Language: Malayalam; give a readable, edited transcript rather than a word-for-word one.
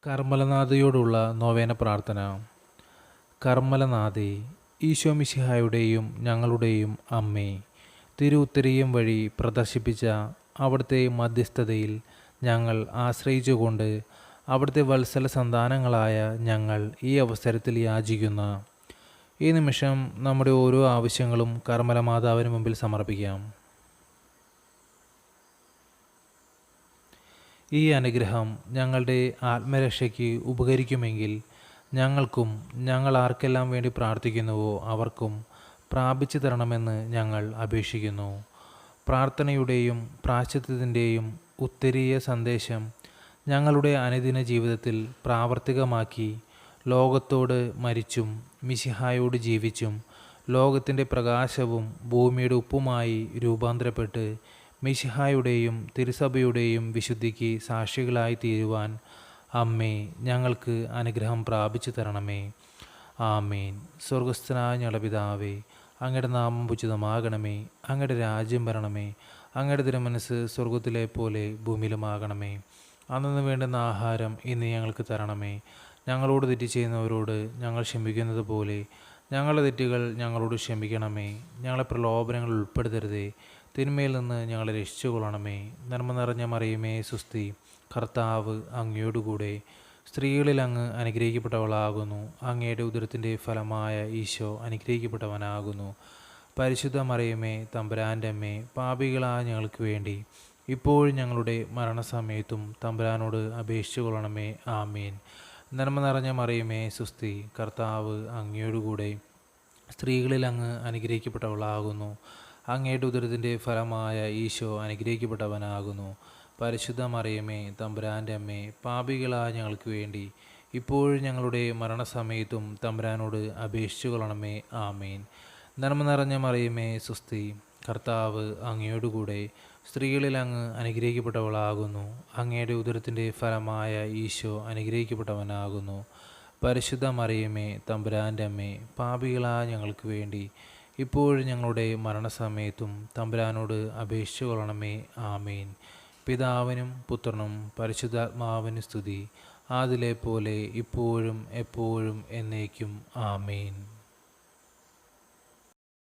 കർമ്മലനാഥയോടുള്ള നോവേന പ്രാർത്ഥന. കർമ്മലനാഥേ, ഈശോ മിശിഹായുടെയും ഞങ്ങളുടെയും അമ്മേ, തിരുഉത്തരീയം വഴി പ്രദർശിപ്പിച്ച അവിടുത്തെ മധ്യസ്ഥതയിൽ ഞങ്ങൾ ആശ്രയിച്ചുകൊണ്ട് അവിടുത്തെ വത്സല സന്താനങ്ങളായ ഞങ്ങൾ ഈ അവസരത്തിൽ യാചിക്കുന്ന ഈ നിമിഷം നമ്മുടെ ഓരോ ആവശ്യങ്ങളും കർമ്മല മാതാവിന് മുമ്പിൽ സമർപ്പിക്കാം. ഈ അനുഗ്രഹം ഞങ്ങളുടെ ആത്മരക്ഷയ്ക്ക് ഉപകരിക്കുമെങ്കിൽ ഞങ്ങൾക്കും ഞങ്ങൾ ആർക്കെല്ലാം വേണ്ടി പ്രാർത്ഥിക്കുന്നുവോ അവർക്കും പ്രാപിച്ചു തരണമെന്ന് ഞങ്ങൾ അപേക്ഷിക്കുന്നു. പ്രാർത്ഥനയുടെയും പ്രാശ്ചിത്യത്തിൻ്റെയും ഉത്തരീയ സന്ദേശം ഞങ്ങളുടെ അനുദിന ജീവിതത്തിൽ പ്രാവർത്തികമാക്കി ലോകത്തോട് മരിച്ചും മിശിഹായോട് ജീവിച്ചും ലോകത്തിൻ്റെ പ്രകാശവും ഭൂമിയുടെ ഉപ്പുമായി രൂപാന്തരപ്പെട്ട് മിശിഹായുടെയും തിരുസഭയുടെയും വിശുദ്ധിക്ക് സാക്ഷികളായി തീരുവാൻ അമ്മേ ഞങ്ങൾക്ക് അനുഗ്രഹം പ്രാപിച്ചു തരണമേ. ആമേൻ. സ്വർഗസ്ഥനായ ഞങ്ങളുടെ പിതാവേ, അങ്ങയുടെ നാമം ഉചിതമാകണമേ, അങ്ങയുടെ രാജ്യം വരണമേ, അങ്ങയുടെ തിരുമനസ്സ് സ്വർഗത്തിലെ പോലെ ഭൂമിയിലുമാകണമേ. അന്നു വേണ്ടുന്ന ആഹാരം ഇന്ന് ഞങ്ങൾക്ക് തരണമേ. ഞങ്ങളോട് തെറ്റ് ചെയ്യുന്നവരോട് ഞങ്ങൾ ക്ഷമിക്കുന്നത് പോലെ ഞങ്ങളുടെ തെറ്റുകൾ ഞങ്ങളോട് ക്ഷമിക്കണമേ. ഞങ്ങളെ പ്രലോഭനങ്ങൾ ഉൾപ്പെടുത്തരുതേ, തിന്മയിൽ നിന്ന് ഞങ്ങളെ രക്ഷിച്ചുകൊള്ളണമേ. നന്മ നിറഞ്ഞ മറിയമേ സുസ്തി, കർത്താവ് അങ്ങയോടുകൂടെ സ്ത്രീകളിൽ അങ്ങ് അനുഗ്രഹിക്കപ്പെട്ടവളാകുന്നു. അങ്ങയുടെ ഉദരത്തിൻ്റെ ഫലമായ ഈശോ അനുഗ്രഹിക്കപ്പെട്ടവനാകുന്നു. പരിശുദ്ധ മറിയമേ തമ്പുരാൻ്റെ അമ്മേ, പാപികളായ ഞങ്ങൾക്ക് വേണ്ടി ഇപ്പോഴും ഞങ്ങളുടെ മരണസമയത്തും തമ്പുരാനോട് അപേക്ഷിച്ചു കൊള്ളണമേ. ആമീൻ. നന്മ നിറഞ്ഞ മറിയമേ സുസ്തി, കർത്താവ് അങ്ങയോടുകൂടെ സ്ത്രീകളിൽ അങ്ങ് അനുഗ്രഹിക്കപ്പെട്ടവളാകുന്നു. അങ്ങയുടെ ഉദരത്തിൻ്റെ ഫലമായ ഈശോ അനുഗ്രഹിക്കപ്പെട്ടവനാകുന്നു. പരിശുദ്ധ മറിയമേ തമ്പുരാൻ്റെ അമ്മേ, പാപികളായ ഞങ്ങൾക്ക് വേണ്ടി ഇപ്പോഴും ഞങ്ങളുടെ മരണസമയത്തും തമ്പുരാനോട് അപേക്ഷിച്ചു കൊള്ളണമേ. ആമീൻ. നന്മ നിറഞ്ഞ മറിയമേ സുസ്തി, കർത്താവ് അങ്ങയോടുകൂടെ സ്ത്രീകളിൽ അങ്ങ് അനുഗ്രഹിക്കപ്പെട്ടവളാകുന്നു. അങ്ങയുടെ ഉദരത്തിൻ്റെ ഫലമായ ഈശോ അനുഗ്രഹിക്കപ്പെട്ടവനാകുന്നു. പരിശുദ്ധ മറിയമേ തമ്പുരാൻ്റെ അമ്മേ, പാപികളായ ഞങ്ങൾക്ക് വേണ്ടി ഇപ്പോഴും ഞങ്ങളുടെ മരണസമയത്തും തമ്പുരാനോട് അപേക്ഷിച്ചു കൊള്ളണമേ. ആമീൻ. പിതാവിനും പുത്രനും പരിശുദ്ധാത്മാവിനും സ്തുതി, ആദിലെ പോലെ ഇപ്പോഴും എപ്പോഴും എന്നേക്കും. ആമീൻ.